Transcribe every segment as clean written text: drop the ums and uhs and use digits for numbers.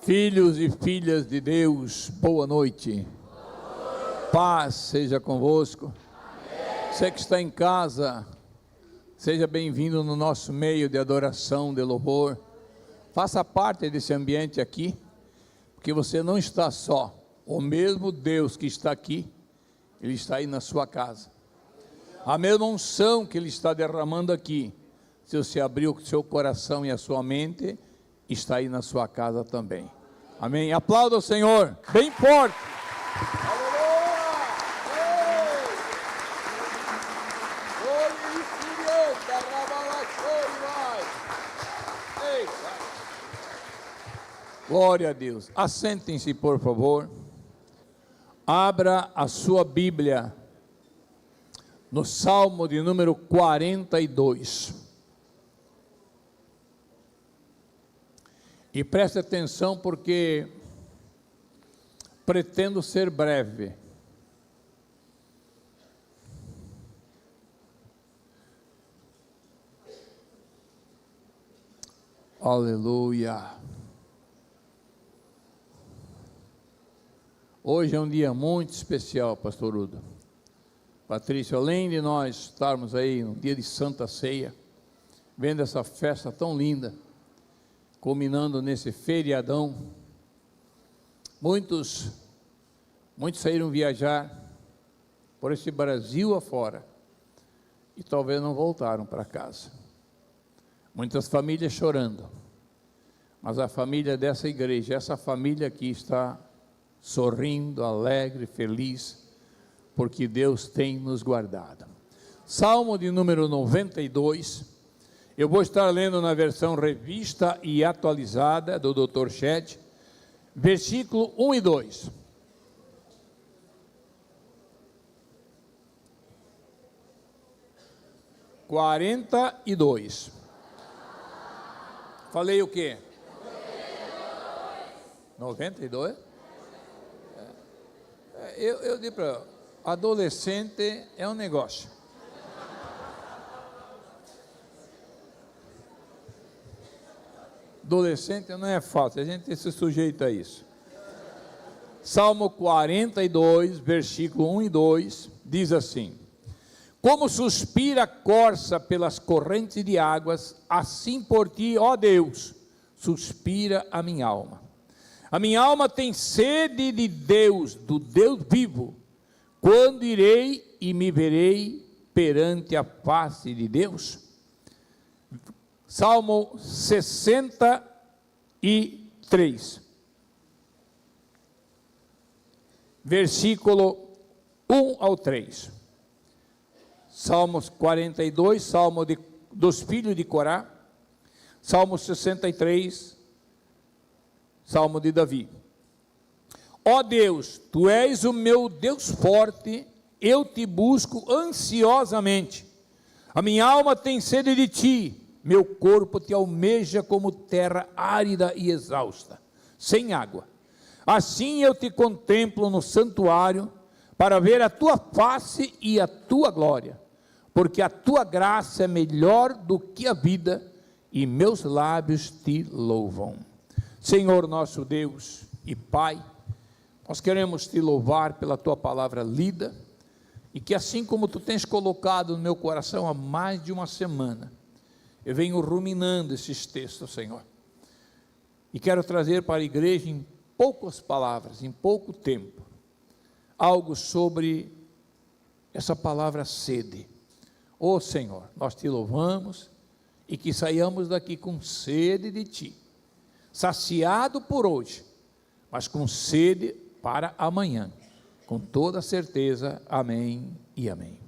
Filhos e filhas de Deus, boa noite. Paz seja convosco. Você que está em casa, seja bem-vindo no nosso meio de adoração, de louvor. Faça parte desse ambiente aqui, porque você não está só. O mesmo Deus que está aqui, Ele está aí na sua casa. A mesma unção que Ele está derramando aqui, se você abrir o seu coração e a sua mente, está aí na sua casa também. Amém? Aplauda o Senhor, bem forte. Glória a Deus. Assentem-se, por favor. Abra a sua Bíblia no Salmo de número 42. E preste atenção, porque pretendo ser breve. Aleluia. Hoje é um dia muito especial, pastor Udo. Patrício, além de nós estarmos aí no dia de Santa Ceia, vendo essa festa tão linda, culminando nesse feriadão, muitos saíram viajar por esse Brasil afora e talvez não voltaram para casa. Muitas famílias chorando, mas a família dessa igreja, essa família aqui está sorrindo, alegre, feliz, porque Deus tem nos guardado. Salmo de número 92, eu vou estar lendo na versão revista e atualizada do Dr. Ched, versículo 1 e 2. (42) Falei o quê? 92? Eu digo para adolescente é um negócio. Adolescente não é fácil, a gente se sujeita a isso. Salmo 42, versículo 1 e 2, diz assim: como suspira a corça pelas correntes de águas, assim por ti, ó Deus, suspira a minha alma. A minha alma tem sede de Deus, do Deus vivo. Quando irei e me verei perante a face de Deus? Salmo 63, versículo 1 ao 3. Salmos 42, Salmo dos filhos de Corá. Salmo 63, Salmo de Davi. Ó Deus, Tu és o meu Deus forte, eu te busco ansiosamente. A minha alma tem sede de Ti, meu corpo te almeja como terra árida e exausta, sem água. Assim eu te contemplo no santuário, para ver a Tua face e a Tua glória, porque a Tua graça é melhor do que a vida, e meus lábios te louvam. Senhor nosso Deus e Pai, nós queremos te louvar pela Tua palavra lida, e que assim como Tu tens colocado no meu coração há mais de uma semana, eu venho ruminando esses textos, Senhor, e quero trazer para a igreja em poucas palavras, em pouco tempo, algo sobre essa palavra sede. Ó Senhor, nós te louvamos, e que saiamos daqui com sede de Ti, saciado por hoje, mas com sede para amanhã, com toda certeza. Amém e amém.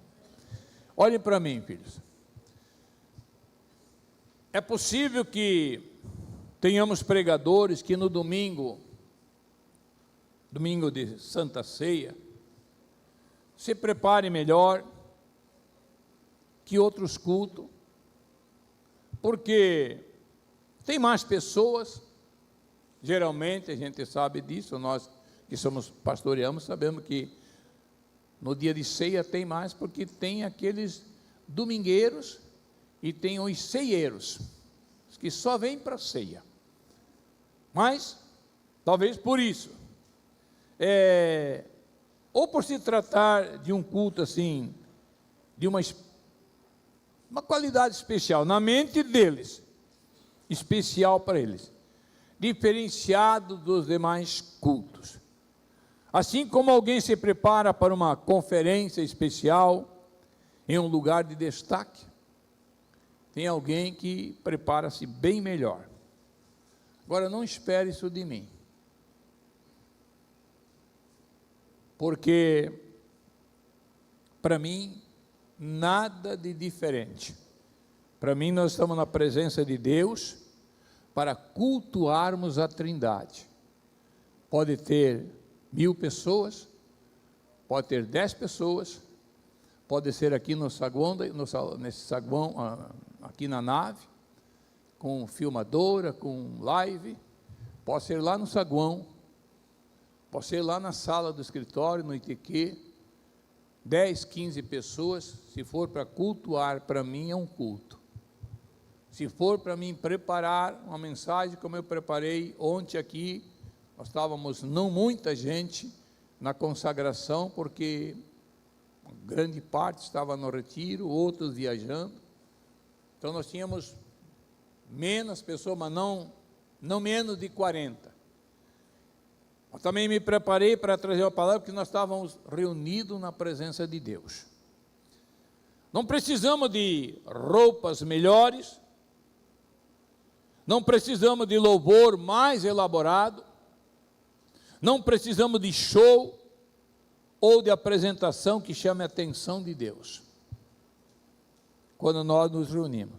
Olhem para mim, filhos. É possível que tenhamos pregadores que no domingo de Santa Ceia, se preparem melhor que outros cultos, porque tem mais pessoas, geralmente a gente sabe disso, nós que somos pastoreamos, sabemos que no dia de ceia tem mais, porque tem aqueles domingueiros e tem os ceieiros, que só vêm para a ceia. Mas Talvez por isso. Ou por se tratar de um culto assim, de uma qualidade especial, na mente deles, especial para eles, diferenciado dos demais cultos. Assim como alguém se prepara para uma conferência especial, em um lugar de destaque, tem alguém que prepara-se bem melhor. Agora, não espere isso de mim, porque, para mim, nada de diferente. Para mim, nós estamos na presença de Deus para cultuarmos a Trindade. Pode ter 1000 pessoas, pode ter 10 pessoas, pode ser aqui no saguão, nesse saguão, aqui na nave, com filmadora, com live, pode ser lá no saguão, pode ser lá na sala do escritório, no ITQ, 10, 15 pessoas, se for para cultuar, para mim é um culto. Se for para mim preparar uma mensagem, como eu preparei ontem aqui, nós estávamos não muita gente na consagração, porque grande parte estava no retiro, outros viajando, então nós tínhamos menos pessoas, mas não menos de 40. Eu também me preparei para trazer uma palavra, porque nós estávamos reunidos na presença de Deus. Não precisamos de roupas melhores, não precisamos de louvor mais elaborado, não precisamos de show ou de apresentação que chame a atenção de Deus. Quando nós nos reunimos,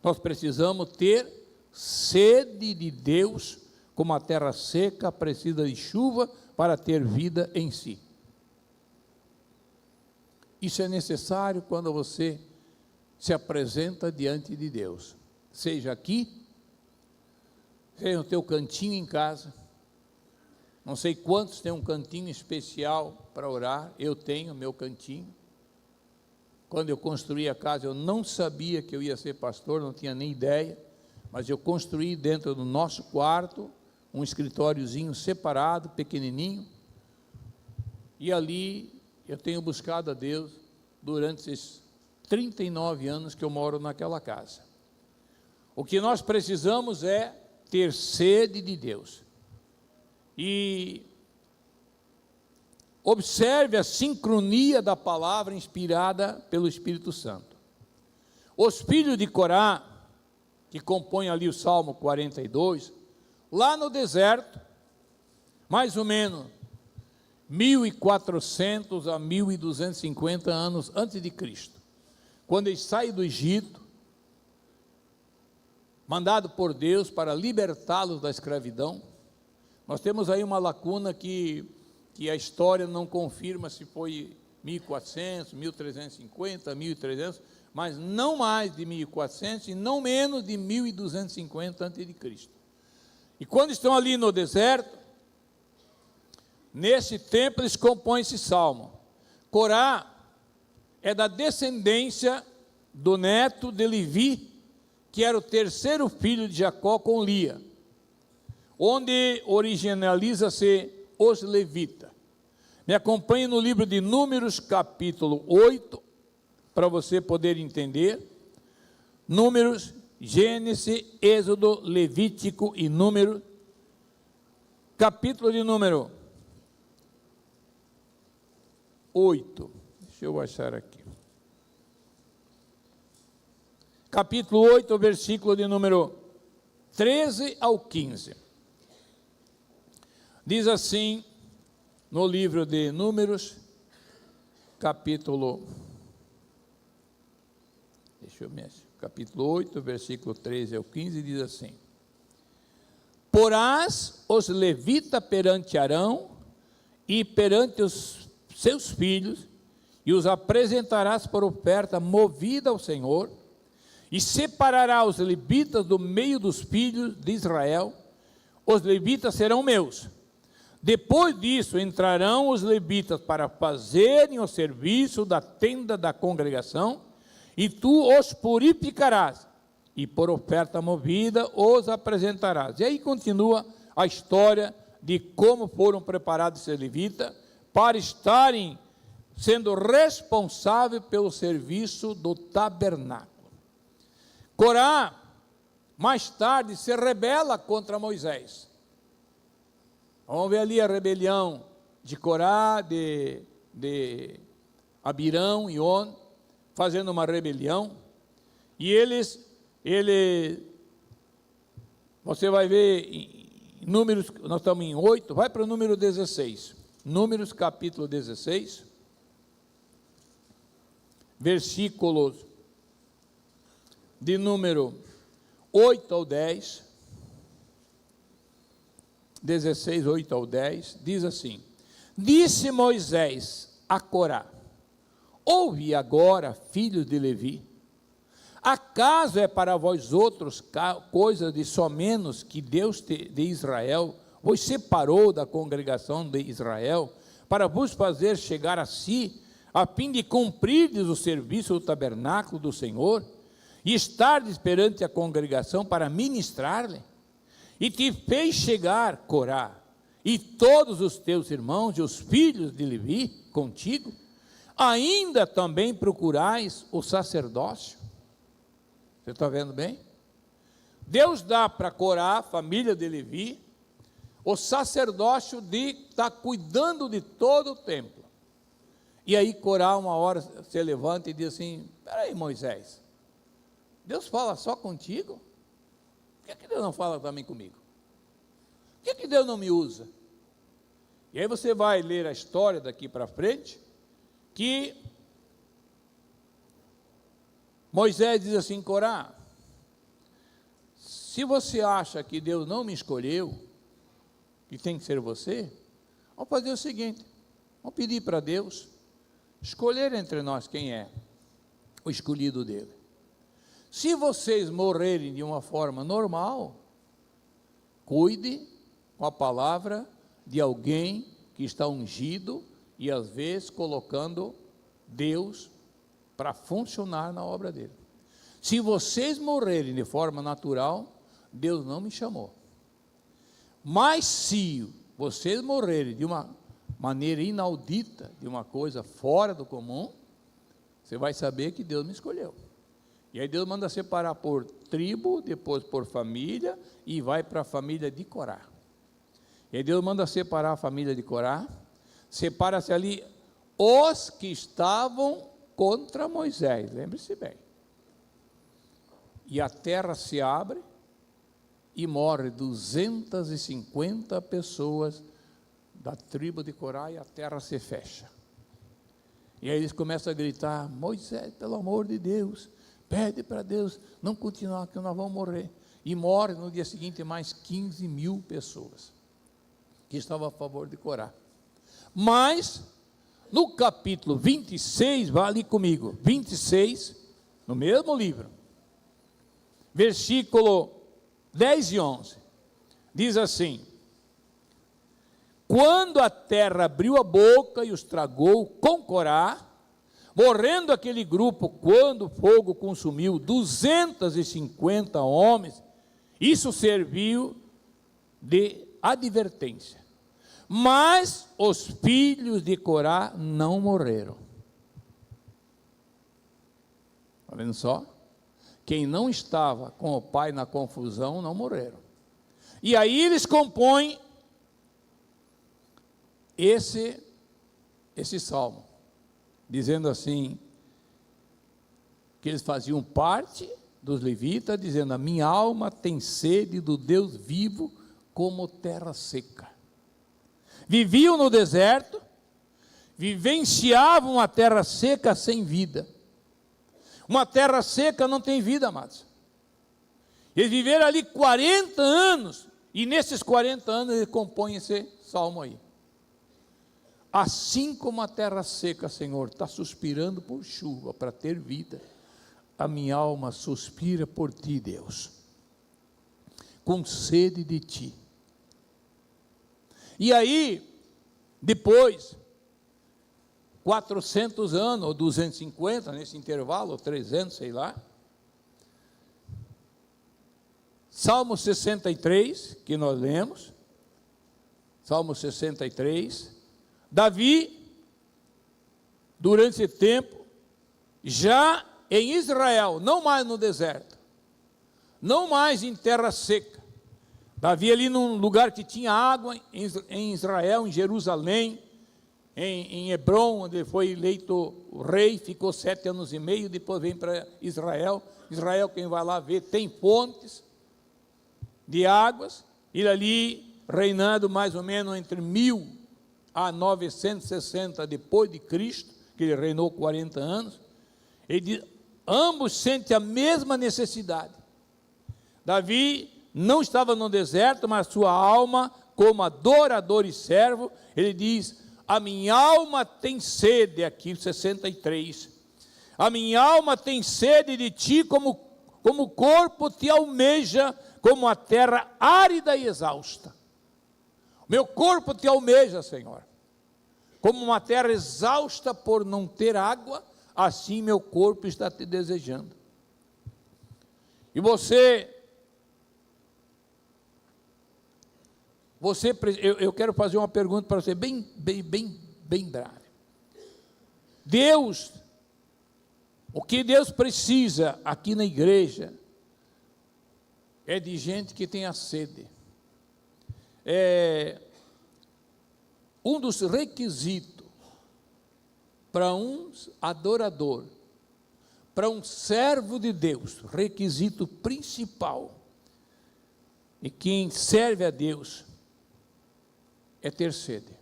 nós precisamos ter sede de Deus, como a terra seca precisa de chuva para ter vida em si. Isso é necessário quando você se apresenta diante de Deus, seja aqui, seja no teu cantinho em casa. Não sei quantos têm um cantinho especial para orar, eu tenho meu cantinho. Quando eu construí a casa, eu não sabia que eu ia ser pastor, não tinha nem ideia, mas eu construí dentro do nosso quarto um escritóriozinho separado, pequenininho, e ali eu tenho buscado a Deus durante esses 39 anos que eu moro naquela casa. O que nós precisamos é ter sede de Deus. E observe a sincronia da palavra inspirada pelo Espírito Santo. Os filhos de Corá, que compõem ali o Salmo 42, lá no deserto, mais ou menos 1400 a 1250 anos antes de Cristo, quando eles saem do Egito, mandado por Deus para libertá-los da escravidão. Nós temos aí uma lacuna que a história não confirma se foi 1400, 1350, 1300, mas não mais de 1400 e não menos de 1250 a.C. E quando estão ali no deserto, nesse tempo eles compõem esse salmo. Corá é da descendência do neto de Levi, que era o terceiro filho de Jacó com Lia, onde originaliza-se os levitas. Me acompanhe no livro de Números, capítulo 8, para você poder entender. Números, Gênesis, Êxodo, Levítico e Número, capítulo de número 8. Deixa eu achar aqui. Capítulo 8, versículo de número 13 ao 15. Diz assim, no livro de Números, capítulo 8, versículo 13 ao 15, diz assim: Porás os levitas perante Arão e perante os seus filhos, e os apresentarás por oferta movida ao Senhor, e separará os levitas do meio dos filhos de Israel. Os levitas serão meus. Depois disso entrarão os levitas para fazerem o serviço da tenda da congregação, e tu os purificarás, e por oferta movida os apresentarás. E aí continua a história de como foram preparados esses levitas para estarem sendo responsáveis pelo serviço do tabernáculo. Corá, mais tarde, se rebela contra Moisés. Vamos ver ali a rebelião de Corá, de Abirão e On, fazendo uma rebelião. E você vai ver em Números, nós estamos em 8, vai para o número 16. Números capítulo 16, versículos de número 8 ao 10, 16, 8 ao 10, diz assim: Disse Moisés a Corá: Ouve agora, filhos de Levi, acaso é para vós outros coisa de somenos que Deus de Israel vos separou da congregação de Israel, para vos fazer chegar a si, a fim de cumprirdes o serviço do tabernáculo do Senhor, e estardes perante a congregação para ministrar-lhe? E te fez chegar, Corá, e todos os teus irmãos e os filhos de Levi contigo, ainda também procurais o sacerdócio? Você está vendo bem? Deus dá para Corá, família de Levi, o sacerdócio de estar cuidando de todo o templo. E aí Corá uma hora se levanta e diz assim: espera aí, Moisés, Deus fala só contigo? Por que Deus não fala também comigo? Por que Deus não me usa? E aí você vai ler a história daqui para frente, que Moisés diz assim: Corá, se você acha que Deus não me escolheu, que tem que ser você, vamos fazer o seguinte, vamos pedir para Deus escolher entre nós quem é o escolhido dele. Se vocês morrerem de uma forma normal, cuide com a palavra de alguém que está ungido e às vezes colocando Deus para funcionar na obra dele. Se vocês morrerem de forma natural, Deus não me chamou. Mas se vocês morrerem de uma maneira inaudita, de uma coisa fora do comum, você vai saber que Deus me escolheu. E aí Deus manda separar por tribo, depois por família, e vai para a família de Corá. E aí Deus manda separar a família de Corá, separa-se ali os que estavam contra Moisés, lembre-se bem. E a terra se abre e morre 250 pessoas da tribo de Corá, e a terra se fecha. E aí eles começam a gritar: Moisés, pelo amor de Deus, pede para Deus não continuar, que nós vamos morrer. E morre no dia seguinte mais 15 mil pessoas que estavam a favor de Corá. Mas no capítulo 26, vá ali comigo, 26, no mesmo livro, versículo 10 e 11, diz assim: Quando a terra abriu a boca e os tragou com Corá, morrendo aquele grupo, quando o fogo consumiu 250 homens, isso serviu de advertência. Mas os filhos de Corá não morreram. Está vendo só? Quem não estava com o pai na confusão não morreram. E aí eles compõem esse salmo, dizendo assim, que eles faziam parte dos levitas, dizendo: a minha alma tem sede do Deus vivo como terra seca. Viviam no deserto, vivenciavam a terra seca sem vida. Uma terra seca não tem vida, amados. Eles viveram ali 40 anos, e nesses 40 anos eles compõem esse salmo aí. Assim como a terra seca, Senhor, está suspirando por chuva para ter vida, a minha alma suspira por Ti, Deus, com sede de Ti. E aí, depois, 400 anos, ou 250, nesse intervalo, ou 300, sei lá, Salmo 63, que nós lemos, Salmo 63. Davi, durante esse tempo, já em Israel, não mais no deserto, não mais em terra seca. Davi ali num lugar que tinha água, em Israel, em Jerusalém, em Hebrom, onde foi eleito o rei, ficou 7 anos e meio, depois vem para Israel. Israel, quem vai lá ver, tem fontes de águas, e ali reinando mais ou menos entre 1000 a 960 depois de Cristo, que ele reinou 40 anos, ambos sentem a mesma necessidade. Davi não estava no deserto, mas sua alma, como adorador e servo, ele diz: a minha alma tem sede, aqui 63, a minha alma tem sede de ti, como o corpo te almeja, como a terra árida e exausta. Meu corpo te almeja, Senhor, como uma terra exausta por não ter água, assim meu corpo está te desejando. E eu quero fazer uma pergunta para você, bem breve. Deus, o que Deus precisa aqui na igreja, é de gente que tenha sede. Um dos requisitos para um adorador, para um servo de Deus, requisito principal, e quem serve a Deus, é ter sede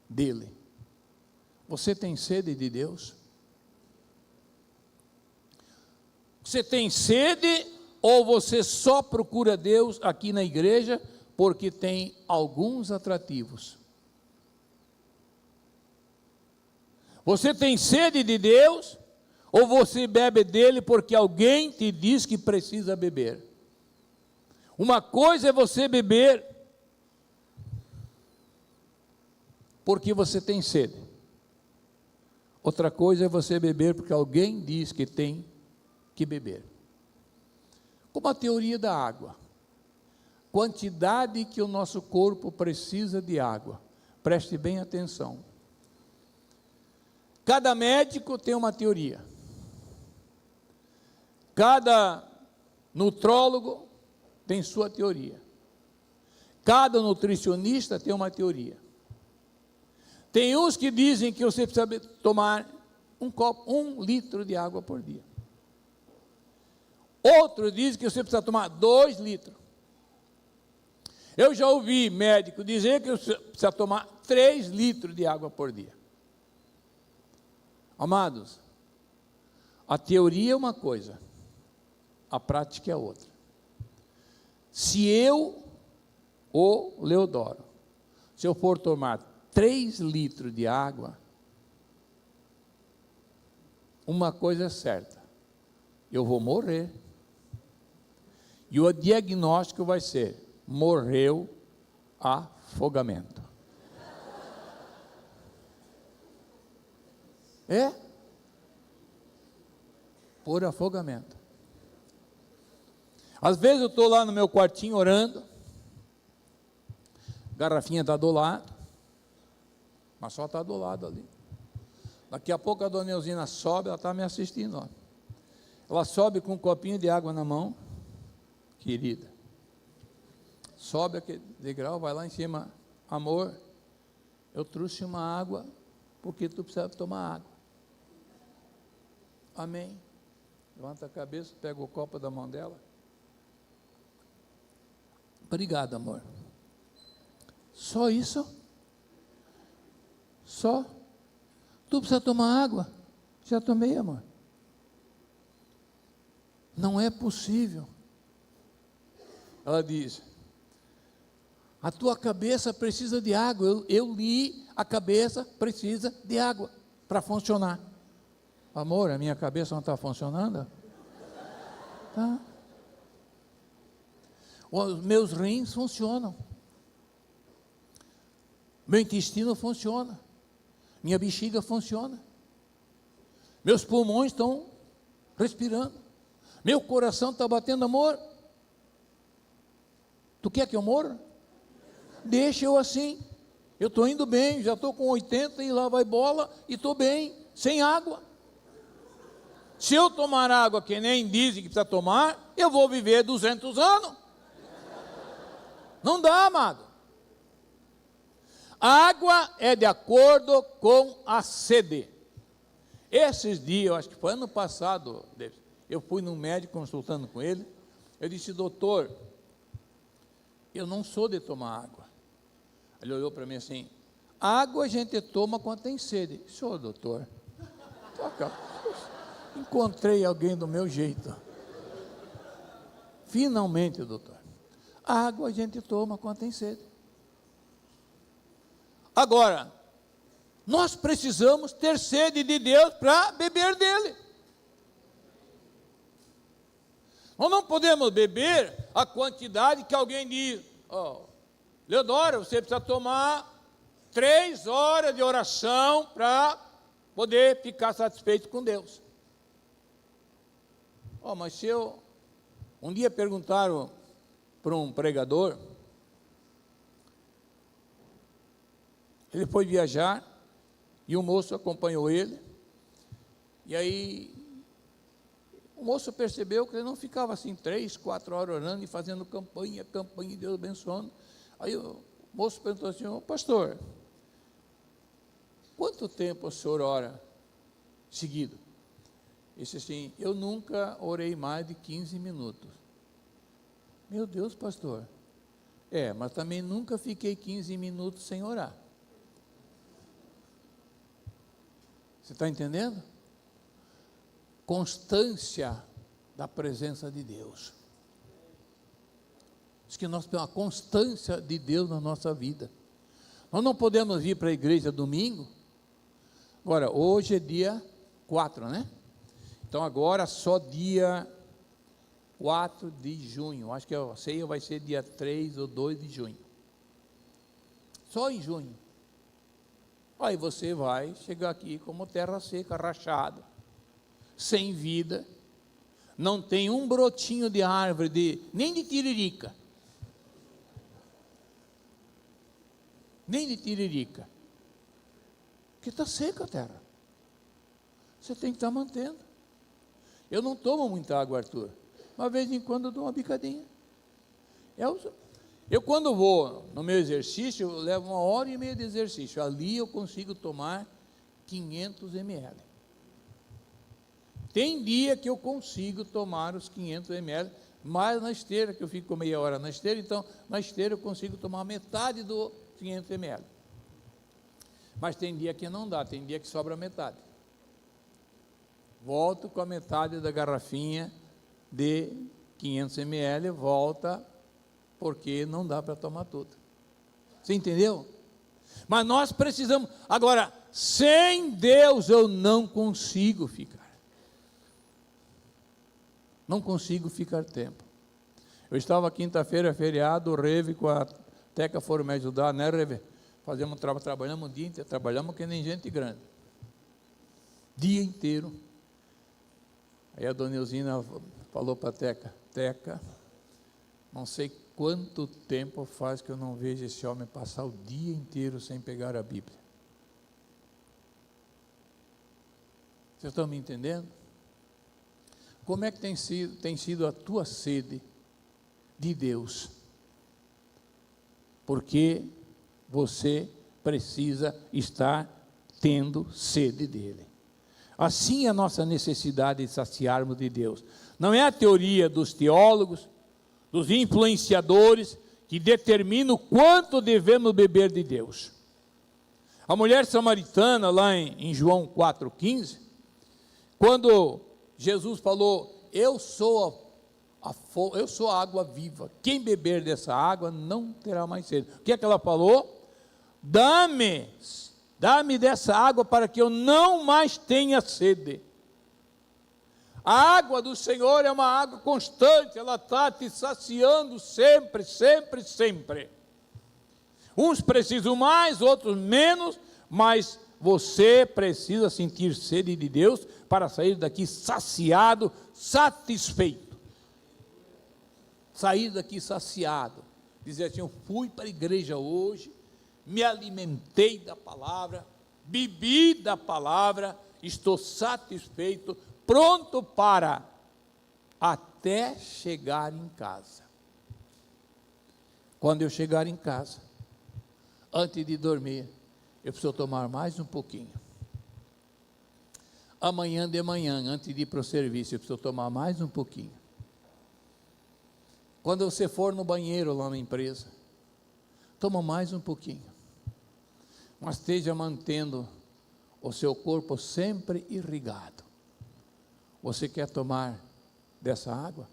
dele. Você tem sede de Deus? Você tem sede, ou você só procura Deus aqui na igreja porque tem alguns atrativos? Você tem sede de Deus, ou você bebe dele porque alguém te diz que precisa beber? Uma coisa é você beber porque você tem sede. Outra coisa é você beber porque alguém diz que tem que beber. Como a teoria da água. Quantidade que o nosso corpo precisa de água. Preste bem atenção. Cada médico tem uma teoria. Cada nutrólogo tem sua teoria. Cada nutricionista tem uma teoria. Tem uns que dizem que você precisa tomar 1 litro de água por dia. Outros dizem que você precisa tomar 2 litros. Eu já ouvi médico dizer que você precisa tomar 3 litros de água por dia. Amados, a teoria é uma coisa, a prática é outra. Se eu, ou Leodoro, se eu for tomar 3 litros de água, uma coisa é certa, eu vou morrer. E o diagnóstico vai ser: morreu afogamento. Por afogamento. Às vezes eu estou lá no meu quartinho orando, garrafinha está do lado, mas só está do lado ali. Daqui a pouco a dona Eusina sobe, ela está me assistindo, ó. Ela sobe com um copinho de água na mão, querida, sobe aquele degrau, vai lá em cima: amor, eu trouxe uma água, porque tu precisa tomar água. Amém. Levanta a cabeça, pega o copo da mão dela. Obrigado, amor. Só isso? Só? Tu precisa tomar água? Já tomei, amor. Não é possível. Ela diz: a tua cabeça precisa de água. Eu li, a cabeça precisa de água para funcionar. Amor, a minha cabeça não está funcionando? Tá. Os meus rins funcionam. Meu intestino funciona. Minha bexiga funciona. Meus pulmões estão respirando. Meu coração está batendo. Amor, tu quer que eu morra? deixa eu assim. Eu estou indo bem, já estou com 80 e lá vai bola e estou bem, sem água. Se eu tomar água que nem dizem que precisa tomar, eu vou viver 200 anos. Não dá, amado. A água é de acordo com a sede. Esses dias, eu acho que foi ano passado, eu fui num médico consultando com ele. Eu disse: doutor, eu não sou de tomar água. Ele olhou para mim assim: água a gente toma quando tem sede. Senhor doutor, encontrei alguém do meu jeito. Finalmente, doutor, água a gente toma quando tem sede. Agora, nós precisamos ter sede de Deus para beber dele. Nós não podemos beber a quantidade que alguém diz: Leodoro, você precisa tomar 3 horas de oração para poder ficar satisfeito com Deus. Mas se eu... Um dia perguntaram para um pregador, ele foi viajar, e um moço acompanhou ele, e aí o moço percebeu que ele não ficava assim 3, 4 horas orando e fazendo campanha, e Deus abençoando. Aí o moço perguntou assim: pastor, quanto tempo o senhor ora seguido? Ele disse assim: eu nunca orei mais de 15 minutos. Meu Deus, pastor. Mas também nunca fiquei 15 minutos sem orar. Você está entendendo? Constância da presença de Deus. Diz que nós temos a constância de Deus na nossa vida. Nós não podemos vir para a igreja domingo. Agora, hoje é dia 4, né? Então agora só dia 4 de junho. Acho que a ceia vai ser dia 3 ou 2 de junho. Só em junho. Aí você vai chegar aqui como terra seca, rachada, sem vida, não tem um brotinho de árvore, nem de tiririca. Nem de tiririca. Porque está seca a terra. Você tem que estar mantendo. Eu não tomo muita água, Arthur. Uma vez em quando eu dou uma bicadinha. Eu quando vou no meu exercício, eu levo 1h30 de exercício. Ali eu consigo tomar 500 ml. Tem dia que eu consigo tomar os 500 ml, mas na esteira, que eu fico meia hora na esteira, então na esteira eu consigo tomar metade do 500 ml. Mas tem dia que não dá, tem dia que sobra metade. Volto com a metade da garrafinha de 500 ml, volta, porque não dá para tomar tudo. Você entendeu? Mas nós precisamos. Agora, sem Deus eu não consigo ficar. Não consigo ficar tempo. Eu estava quinta-feira, feriado, o Reve com a Teca foram me ajudar, né, Reve? Trabalhamos o dia inteiro, trabalhamos que nem gente grande. Dia inteiro. Aí a dona Eusina falou para a Teca: Teca, não sei quanto tempo faz que eu não vejo esse homem passar o dia inteiro sem pegar a Bíblia. Vocês estão me entendendo? Como é que tem sido a tua sede de Deus? Porque você precisa estar tendo sede dele. Assim é a nossa necessidade de saciarmos de Deus. Não é a teoria dos teólogos, dos influenciadores, que determina o quanto devemos beber de Deus. A mulher samaritana, lá em João 4,15, quando Jesus falou: eu sou a água viva, quem beber dessa água não terá mais sede. O que é que ela falou? Dá-me dessa água para que eu não mais tenha sede. A água do Senhor é uma água constante, ela está te saciando sempre, sempre, sempre. Uns precisam mais, outros menos, mas você precisa sentir sede de Deus para sair daqui saciado, satisfeito. Sair daqui saciado. Dizer assim: eu fui para a igreja hoje, me alimentei da palavra, bebi da palavra, estou satisfeito, pronto para até chegar em casa. Quando eu chegar em casa, antes de dormir, eu preciso tomar mais um pouquinho. Amanhã de manhã, antes de ir para o serviço, eu preciso tomar mais um pouquinho. Quando você for no banheiro lá na empresa, toma mais um pouquinho. Mas esteja mantendo o seu corpo sempre irrigado. Você quer tomar dessa água?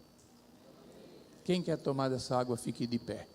Quem quer tomar dessa água, fique de pé.